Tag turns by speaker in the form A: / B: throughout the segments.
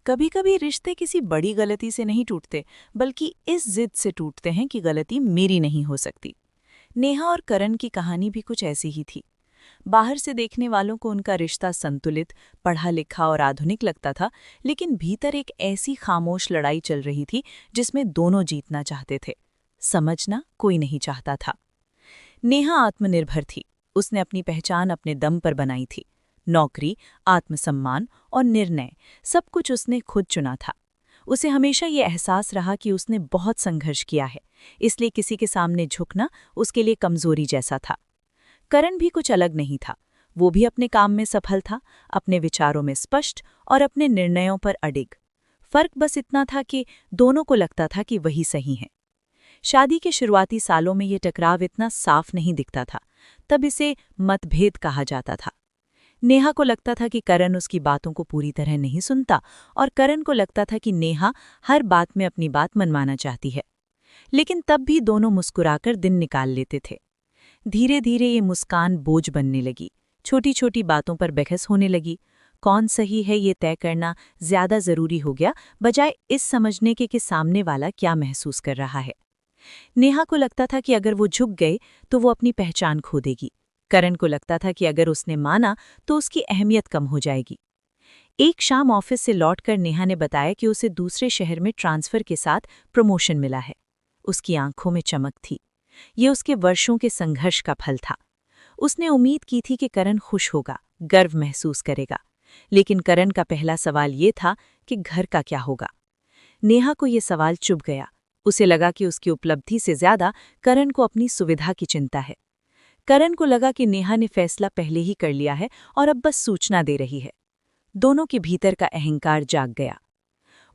A: कभी कभी रिश्ते किसी बड़ी गलती से नहीं टूटते, बल्कि इस जिद से टूटते हैं कि गलती मेरी नहीं हो सकती। नेहा और करण की कहानी भी कुछ ऐसी ही थी। बाहर से देखने वालों को उनका रिश्ता संतुलित, पढ़ा लिखा और आधुनिक लगता था, लेकिन भीतर एक ऐसी खामोश लड़ाई चल रही थी जिसमें दोनों जीतना चाहते थे, समझना कोई नहीं चाहता था। नेहा आत्मनिर्भर थी। उसने अपनी पहचान अपने दम पर बनाई थी। नौकरी, आत्मसम्मान और निर्णय, सब कुछ उसने खुद चुना था। उसे हमेशा ये एहसास रहा कि उसने बहुत संघर्ष किया है, इसलिए किसी के सामने झुकना उसके लिए कमजोरी जैसा था। करण भी कुछ अलग नहीं था। वो भी अपने काम में सफल था, अपने विचारों में स्पष्ट और अपने निर्णयों पर अडिग। फर्क बस इतना था कि दोनों को लगता था कि वही सही है। शादी के शुरुआती सालों में ये टकराव इतना साफ नहीं दिखता था, तब इसे मतभेद कहा जाता था। नेहा को लगता था कि करण उसकी बातों को पूरी तरह नहीं सुनता, और करण को लगता था कि नेहा हर बात में अपनी बात मनवाना चाहती है। लेकिन तब भी दोनों मुस्कुराकर दिन निकाल लेते थे। धीरे धीरे ये मुस्कान बोझ बनने लगी। छोटी छोटी बातों पर बहस होने लगी। कौन सही है ये तय करना ज्यादा जरूरी हो गया, बजाय इस समझने के कि सामने वाला क्या महसूस कर रहा है। नेहा को लगता था कि अगर वो झुक गए तो वो अपनी पहचान खो देगी। करण को लगता था कि अगर उसने माना तो उसकी अहमियत कम हो जाएगी। एक शाम ऑफिस से लौटकर नेहा ने बताया कि उसे दूसरे शहर में ट्रांसफर के साथ प्रमोशन मिला है। उसकी आंखों में चमक थी। ये उसके वर्षों के संघर्ष का फल था। उसने उम्मीद की थी कि करण खुश होगा, गर्व महसूस करेगा। लेकिन करण का पहला सवाल ये था कि घर का क्या होगा। नेहा को ये सवाल चुभ गया। उसे लगा कि उसकी उपलब्धि से ज्यादा करण को अपनी सुविधा की चिंता है। करण को लगा कि नेहा ने फैसला पहले ही कर लिया है और अब बस सूचना दे रही है। दोनों के भीतर का अहंकार जाग गया।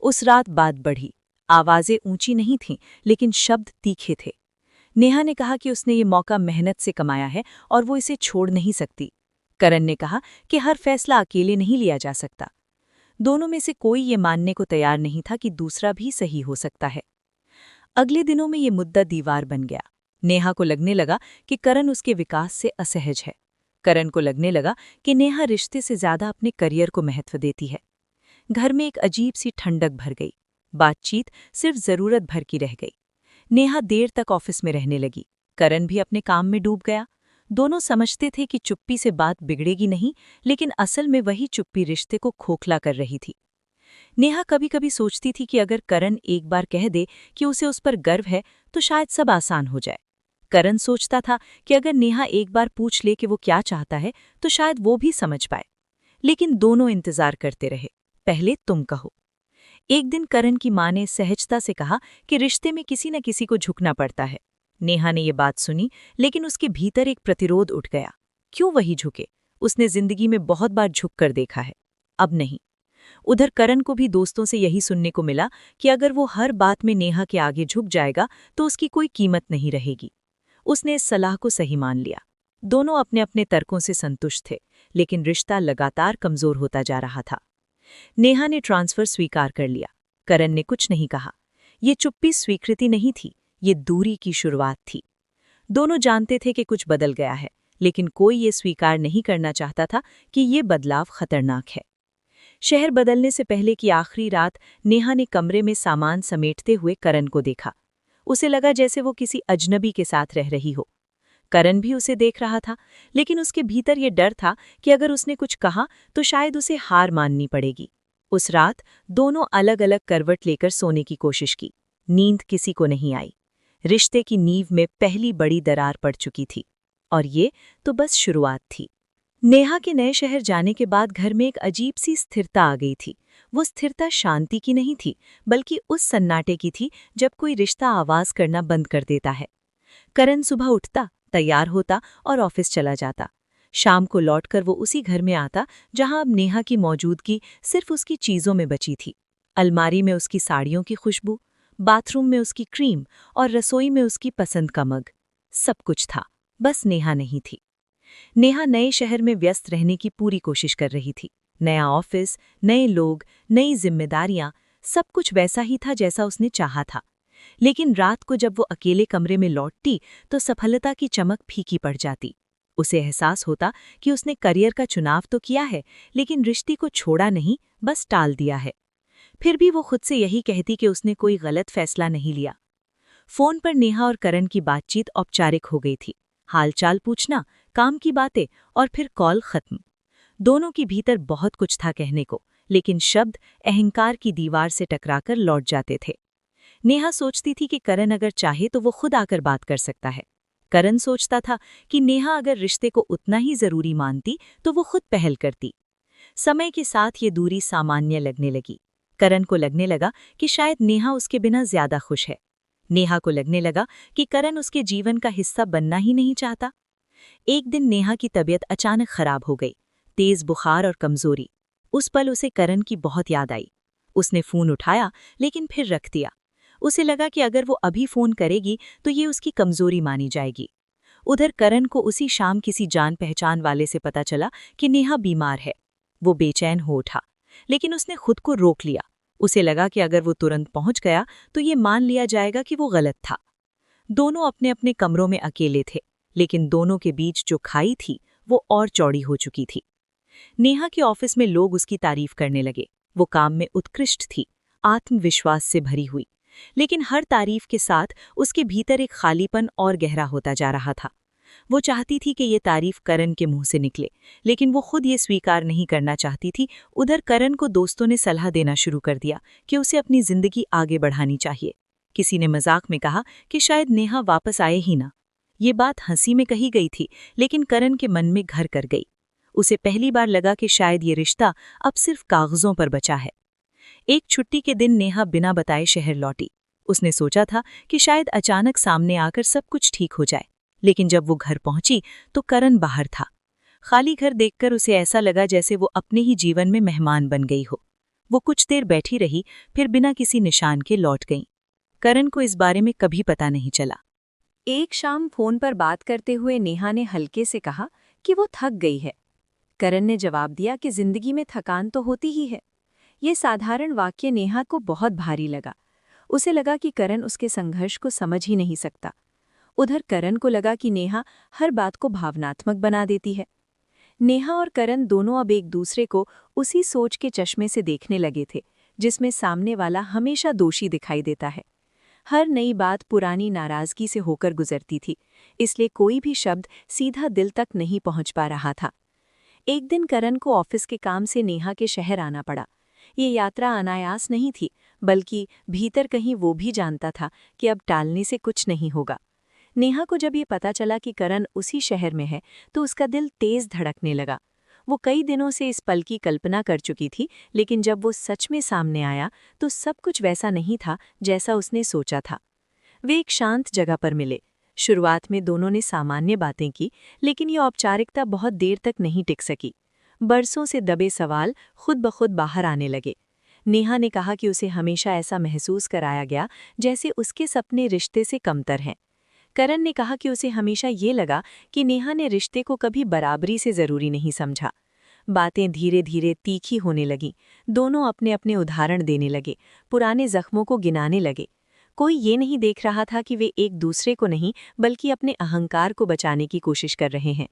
A: उस रात बात बढ़ी। आवाजें ऊंची नहीं थीं, लेकिन शब्द तीखे थे। नेहा ने कहा कि उसने ये मौका मेहनत से कमाया है और वो इसे छोड़ नहीं सकती। करण ने कहा कि हर फैसला अकेले नहीं लिया जा सकता। दोनों में से कोई ये मानने को तैयार नहीं था कि दूसरा भी सही हो सकता है। अगले दिनों में ये मुद्दा दीवार बन गया। नेहा को लगने लगा कि करण उसके विकास से असहज है। करण को लगने लगा कि नेहा रिश्ते से ज्यादा अपने करियर को महत्व देती है। घर में एक अजीब सी ठंडक भर गई। बातचीत सिर्फ जरूरत भर की रह गई। नेहा देर तक ऑफिस में रहने लगी। करण भी अपने काम में डूब गया। दोनों समझते थे कि चुप्पी से बात बिगड़ेगी नहीं, लेकिन असल में वही चुप्पी रिश्ते को खोखला कर रही थी। नेहा कभी कभी सोचती थी कि अगर करण एक बार कह दे कि उसे उस पर गर्व है तो शायद सब आसान हो जाए। करण सोचता था कि अगर नेहा एक बार पूछ ले कि वो क्या चाहता है तो शायद वो भी समझ पाए। लेकिन दोनों इंतजार करते रहे। पहले तुम कहो। एक दिन करण की मां ने सहजता से कहा कि रिश्ते में किसी न किसी को झुकना पड़ता है। नेहा ने ये बात सुनी, लेकिन उसके भीतर एक प्रतिरोध उठ गया। क्यों वही झुके? उसने जिंदगी में बहुत बार झुक कर देखा है, अब नहीं। उधर करण को भी दोस्तों से यही सुनने को मिला कि अगर वो हर बात में नेहा के आगे झुक जाएगा तो उसकी कोई कीमत नहीं रहेगी। उसने इस सलाह को सही मान लिया। दोनों अपने अपने तर्कों से संतुष्ट थे, लेकिन रिश्ता लगातार कमजोर होता जा रहा था। नेहा ने ट्रांसफर स्वीकार कर लिया। करण ने कुछ नहीं कहा। ये चुप्पी स्वीकृति नहीं थी, ये दूरी की शुरुआत थी। दोनों जानते थे कि कुछ बदल गया है, लेकिन कोई ये स्वीकार नहीं करना चाहता था कि ये बदलाव खतरनाक है। शहर बदलने से पहले की आखिरी रात नेहा ने कमरे में सामान समेटते हुए करण को देखा। उसे लगा जैसे वो किसी अजनबी के साथ रह रही हो। करण भी उसे देख रहा था, लेकिन उसके भीतर ये डर था कि अगर उसने कुछ कहा तो शायद उसे हार माननी पड़ेगी। उस रात दोनों अलग अलग करवट लेकर सोने की कोशिश की। नींद किसी को नहीं आई। रिश्ते की नींव में पहली बड़ी दरार पड़ चुकी थी, और ये तो बस शुरुआत थी। नेहा के नए शहर जाने के बाद घर में एक अजीब सी स्थिरता आ गई थी। वो स्थिरता शांति की नहीं थी, बल्कि उस सन्नाटे की थी जब कोई रिश्ता आवाज करना बंद कर देता है। करण सुबह उठता, तैयार होता और ऑफिस चला जाता। शाम को लौटकर वो उसी घर में आता जहां अब नेहा की मौजूदगी सिर्फ उसकी चीजों में बची थी। अलमारी में उसकी साड़ियों की खुशबू, बाथरूम में उसकी क्रीम और रसोई में उसकी पसंद का मग। सब कुछ था, बस नेहा नहीं थी। नेहा नए शहर में व्यस्त रहने की पूरी कोशिश कर रही थी। नया ऑफिस, नए लोग, नई जिम्मेदारियां, सब कुछ वैसा ही था जैसा उसने चाहा था। लेकिन रात को जब वो अकेले कमरे में लौटती तो सफलता की चमक फीकी पड़ जाती। उसे एहसास होता कि उसने करियर का चुनाव तो किया है, लेकिन रिश्ते को छोड़ा नहीं, बस टाल दिया है। फिर भी वो खुद से यही कहती कि उसने कोई गलत फैसला नहीं लिया। फोन पर नेहा और करण की बातचीत औपचारिक हो गई थी। हालचाल पूछना, काम की बातें और फिर कॉल खत्म। दोनों के भीतर बहुत कुछ था कहने को, लेकिन शब्द अहंकार की दीवार से टकराकर लौट जाते थे। नेहा सोचती थी कि करण अगर चाहे तो वो खुद आकर बात कर सकता है। करण सोचता था कि नेहा अगर रिश्ते को उतना ही जरूरी मानती तो वो खुद पहल करती। समय के साथ ये दूरी सामान्य लगने लगी। करण को लगने लगा कि शायद नेहा उसके बिना ज्यादा खुश है। नेहा को लगने लगा कि करण उसके जीवन का हिस्सा बनना ही नहीं चाहता। एक दिन नेहा की तबीयत अचानक खराब हो गई, तेज बुखार और कमजोरी। उस पल उसे करण की बहुत याद आई। उसने फोन उठाया लेकिन फिर रख दिया। उसे लगा कि अगर वो अभी फोन करेगी तो ये उसकी कमजोरी मानी जाएगी। उधर करण को उसी शाम किसी जान पहचान वाले से पता चला कि नेहा बीमार है। वो बेचैन हो उठा, लेकिन उसने खुद को रोक लिया। उसे लगा कि अगर वो तुरंत पहुंच गया तो ये मान लिया जाएगा कि वो गलत था। दोनों अपने अपने कमरों में अकेले थे, लेकिन दोनों के बीच जो खाई थी वो और चौड़ी हो चुकी थी। नेहा के ऑफिस में लोग उसकी तारीफ करने लगे। वो काम में उत्कृष्ट थी, आत्मविश्वास से भरी हुई। लेकिन हर तारीफ के साथ उसके भीतर एक खालीपन और गहरा होता जा रहा था। वो चाहती थी कि ये तारीफ करण के मुंह से निकले, लेकिन वो खुद ये स्वीकार नहीं करना चाहती थी। उधर करण को दोस्तों ने सलाह देना शुरू कर दिया कि उसे अपनी जिंदगी आगे बढ़ानी चाहिए। किसी ने मजाक में कहा कि शायद नेहा वापस आए ही ना। ये बात हंसी में कही गई थी, लेकिन करण के मन में घर कर गई। उसे पहली बार लगा कि शायद ये रिश्ता अब सिर्फ कागजों पर बचा है। एक छुट्टी के दिन नेहा बिना बताए शहर लौटी। उसने सोचा था कि शायद अचानक सामने आकर सब कुछ ठीक हो जाए, लेकिन जब वो घर पहुंची तो करण बाहर था। खाली घर देखकर उसे ऐसा लगा जैसे वो अपने ही जीवन में मेहमान बन गई हो। वो कुछ देर बैठी रही, फिर बिना किसी निशान के लौट गई। करण को इस बारे में कभी पता नहीं चला। एक शाम फोन पर बात करते हुए नेहा ने हल्के से कहा कि वो थक गई है। करण ने जवाब दिया कि जिंदगी में थकान तो होती ही है। ये साधारण वाक्य नेहा को बहुत भारी लगा। उसे लगा कि करण उसके संघर्ष को समझ ही नहीं सकता। उधर करण को लगा कि नेहा हर बात को भावनात्मक बना देती है। नेहा और करण दोनों अब एक दूसरे को उसी सोच के चश्मे से देखने लगे थे, जिसमें सामने वाला हमेशा दोषी दिखाई देता है। हर नई बात पुरानी नाराजगी से होकर गुजरती थी, इसलिए कोई भी शब्द सीधा दिल तक नहीं पहुंच पा रहा था। एक दिन करण को ऑफिस के काम से नेहा के शहर आना पड़ा। ये यात्रा अनायास नहीं थी, बल्कि भीतर कहीं वो भी जानता था कि अब टालने से कुछ नहीं होगा। नेहा को जब ये पता चला कि करण उसी शहर में है तो उसका दिल तेज धड़कने लगा। वो कई दिनों से इस पल की कल्पना कर चुकी थी, लेकिन जब वो सच में सामने आया तो सब कुछ वैसा नहीं था जैसा उसने सोचा था। वे एक शांत जगह पर मिले। शुरुआत में दोनों ने सामान्य बातें की, लेकिन ये औपचारिकता बहुत देर तक नहीं टिक सकी। बरसों से दबे सवाल खुद ब खुद बाहर आने लगे। नेहा ने कहा कि उसे हमेशा ऐसा महसूस कराया गया जैसे उसके सपने रिश्ते से कमतर हैं। करण ने कहा कि उसे हमेशा ये लगा कि नेहा ने रिश्ते को कभी बराबरी से जरूरी नहीं समझा। बातें धीरे धीरे तीखी होने लगीं। दोनों अपने अपने उदाहरण देने लगे, पुराने जख्मों को गिनाने लगे। कोई ये नहीं देख रहा था कि वे एक दूसरे को नहीं बल्कि अपने अहंकार को बचाने की कोशिश कर रहे हैं।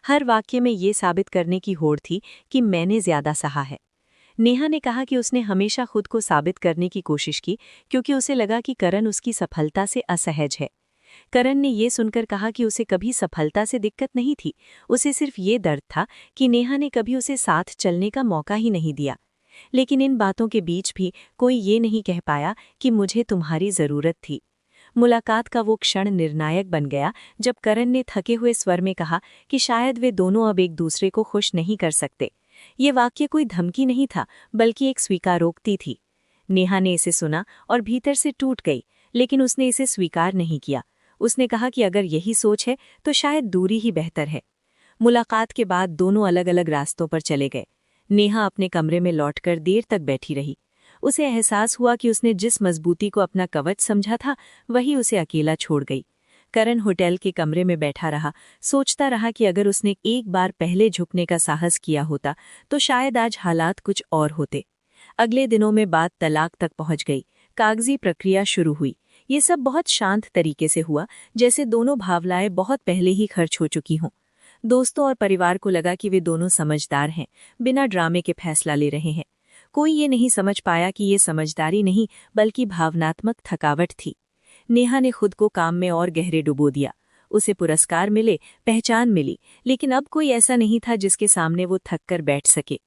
A: हर वाक्य में ये साबित करने की होड़ थी कि मैंने ज्यादा सहा है। नेहा ने कहा कि उसने हमेशा खुद को साबित करने की कोशिश की, क्योंकि उसे लगा कि करण उसकी सफलता से असहज है। करण ने ये सुनकर कहा कि उसे कभी सफलता से दिक्कत नहीं थी, उसे सिर्फ ये दर्द था कि नेहा ने कभी उसे साथ चलने का मौका ही नहीं दिया। लेकिन इन बातों के बीच भी कोई ये नहीं कह पाया कि मुझे तुम्हारी जरूरत थी। मुलाकात का वो क्षण निर्णायक बन गया जब करण ने थके हुए स्वर में कहा कि शायद वे दोनों अब एक दूसरे को खुश नहीं कर सकते। ये वाक्य कोई धमकी नहीं था, बल्कि एक स्वीकारोक्ति थी। नेहा ने इसे सुना और भीतर से टूट गई, लेकिन उसने इसे स्वीकार नहीं किया। उसने कहा कि अगर यही सोच है तो शायद दूरी ही बेहतर है। मुलाकात के बाद दोनों अलग अलग रास्तों पर चले गए। नेहा अपने कमरे में लौटकर देर तक बैठी रही। उसे एहसास हुआ कि उसने जिस मजबूती को अपना कवच समझा था, वही उसे अकेला छोड़ गई। करण होटल के कमरे में बैठा रहा, सोचता रहा कि अगर उसने एक बार पहले झुकने का साहस किया होता तो शायद आज हालात कुछ और होते। अगले दिनों में बात तलाक तक पहुंच गई। कागजी प्रक्रिया शुरू हुई। ये सब बहुत शांत तरीके से हुआ, जैसे दोनों भावनाएं बहुत पहले ही खर्च हो चुकी हों। दोस्तों और परिवार को लगा कि वे दोनों समझदार हैं, बिना ड्रामे के फैसला ले रहे हैं। कोई ये नहीं समझ पाया कि ये समझदारी नहीं बल्कि भावनात्मक थकावट थी। नेहा ने खुद को काम में और गहरे डुबो दिया। उसे पुरस्कार मिले, पहचान मिली, लेकिन अब कोई ऐसा नहीं था जिसके सामने वो थक कर बैठ सके।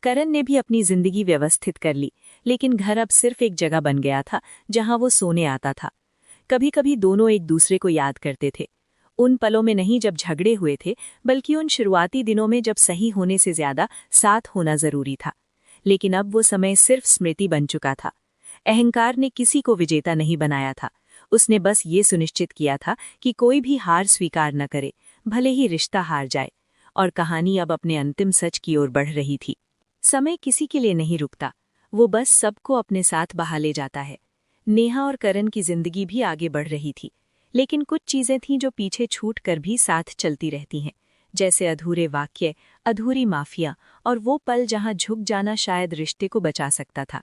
A: करण ने भी अपनी जिंदगी व्यवस्थित कर ली, लेकिन घर अब सिर्फ एक जगह बन गया था जहां वो सोने आता था। कभी कभी दोनों एक दूसरे को याद करते थे, उन पलों में नहीं जब झगड़े हुए थे, बल्कि उन शुरुआती दिनों में जब सही होने से ज्यादा साथ होना जरूरी था। लेकिन अब वो समय सिर्फ स्मृति बन चुका था। अहंकार ने किसी को विजेता नहीं बनाया था, उसने बस ये सुनिश्चित किया था कि कोई भी हार स्वीकार न करे, भले ही रिश्ता हार जाए। और कहानी अब अपने अंतिम सच की ओर बढ़ रही थी। समय किसी के लिए नहीं रुकता, वो बस सबको अपने साथ बहा ले जाता है। नेहा और करण की जिंदगी भी आगे बढ़ रही थी, लेकिन कुछ चीजें थीं जो पीछे छूट कर भी साथ चलती रहती हैं, जैसे अधूरे वाक्य, अधूरी माफिया और वो पल जहां झुक जाना शायद रिश्ते को बचा सकता था।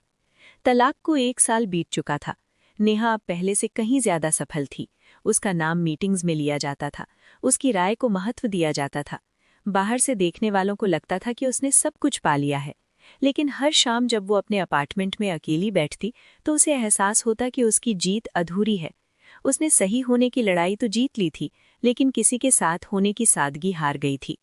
A: तलाक को 1 साल बीत चुका था। नेहा अब पहले से कहीं ज्यादा सफल थी। उसका नाम मीटिंग्स में लिया जाता था, उसकी राय को महत्व दिया जाता था। बाहर से देखने वालों को लगता था कि उसने सब कुछ पा लिया है, लेकिन हर शाम जब वो अपने अपार्टमेंट में अकेली बैठती तो उसे एहसास होता कि उसकी जीत अधूरी है। उसने सही होने की लड़ाई तो जीत ली थी, लेकिन किसी के साथ होने की सादगी हार गई थी।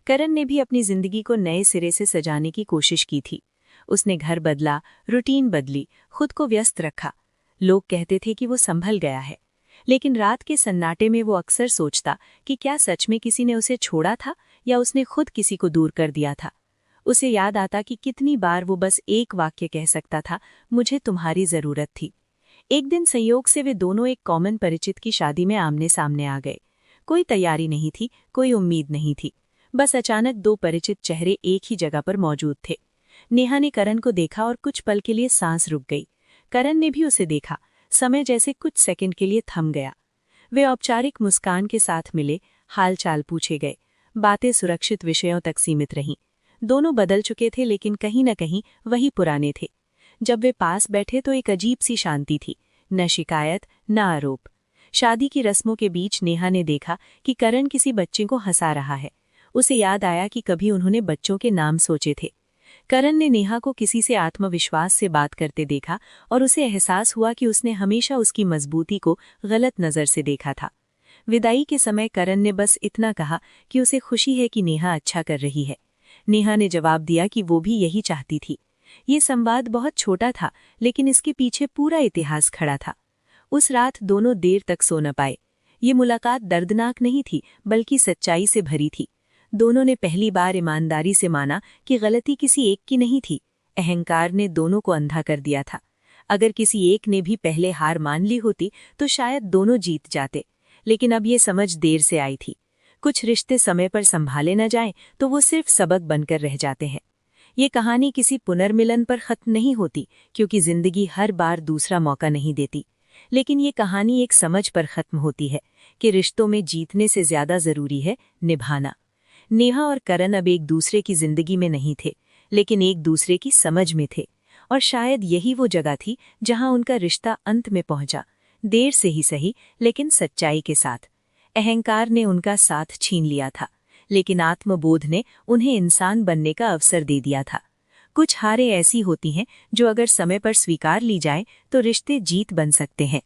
A: करण ने भी अपनी जिंदगी को नए सिरे से सजाने की कोशिश की थी। उसने घर बदला, रूटीन बदली, खुद को व्यस्त रखा। लोग कहते थे कि वो संभल गया है, लेकिन रात के सन्नाटे में वो अक्सर सोचता कि क्या सच में किसी ने उसे छोड़ा था या उसने खुद किसी को दूर कर दिया था। उसे याद आता कि कितनी बार वो बस एक वाक्य कह सकता था, मुझे तुम्हारी जरूरत थी। एक दिन संयोग से वे दोनों एक कॉमन परिचित की शादी में आमने सामने आ गए। कोई तैयारी नहीं थी, कोई उम्मीद नहीं थी, बस अचानक 2 परिचित चेहरे एक ही जगह पर मौजूद थे। नेहा ने करण को देखा और कुछ पल के लिए सांस रुक गई। करण ने भी उसे देखा, समय जैसे कुछ सेकंड के लिए थम गया। वे औपचारिक मुस्कान के साथ मिले, हालचाल पूछे गए, बातें सुरक्षित विषयों तक सीमित रहीं। दोनों बदल चुके थे, लेकिन कहीं न कहीं वही पुराने थे। जब वे पास बैठे तो एक अजीब सी शांति थी, न शिकायत न आरोप। शादी की रस्मों के बीच नेहा ने देखा कि करण किसी बच्चे को हंसा रहा है। उसे याद आया कि कभी उन्होंने बच्चों के नाम सोचे थे। करण ने नेहा को किसी से आत्मविश्वास से बात करते देखा और उसे एहसास हुआ कि उसने हमेशा उसकी मजबूती को गलत नजर से देखा था। विदाई के समय करण ने बस इतना कहा कि उसे खुशी है कि नेहा अच्छा कर रही है। नेहा ने जवाब दिया कि वो भी यही चाहती थी। ये संवाद बहुत छोटा था, लेकिन इसके पीछे पूरा इतिहास खड़ा था। उस रात दोनों देर तक सो न पाए। ये मुलाकात दर्दनाक नहीं थी, बल्कि सच्चाई से भरी थी। दोनों ने पहली बार ईमानदारी से माना कि गलती किसी एक की नहीं थी। अहंकार ने दोनों को अंधा कर दिया था। अगर किसी एक ने भी पहले हार मान ली होती तो शायद दोनों जीत जाते, लेकिन अब ये समझ देर से आई थी। कुछ रिश्ते समय पर संभाले न जाएं तो वो सिर्फ सबक बनकर रह जाते हैं। ये कहानी किसी पुनर्मिलन पर खत्म नहीं होती, क्योंकि जिंदगी हर बार दूसरा मौका नहीं देती। लेकिन ये कहानी एक समझ पर खत्म होती है कि रिश्तों में जीतने से ज्यादा जरूरी है निभाना। नेहा और करण अब एक दूसरे की जिंदगी में नहीं थे, लेकिन एक दूसरे की समझ में थे। और शायद यही वो जगह थी जहां उनका रिश्ता अंत में पहुंचा, देर से ही सही, लेकिन सच्चाई के साथ। अहंकार ने उनका साथ छीन लिया था, लेकिन आत्मबोध ने उन्हें इंसान बनने का अवसर दे दिया था। कुछ हारें ऐसी होती हैं जो अगर समय पर स्वीकार ली जाए तो रिश्ते जीत बन सकते हैं।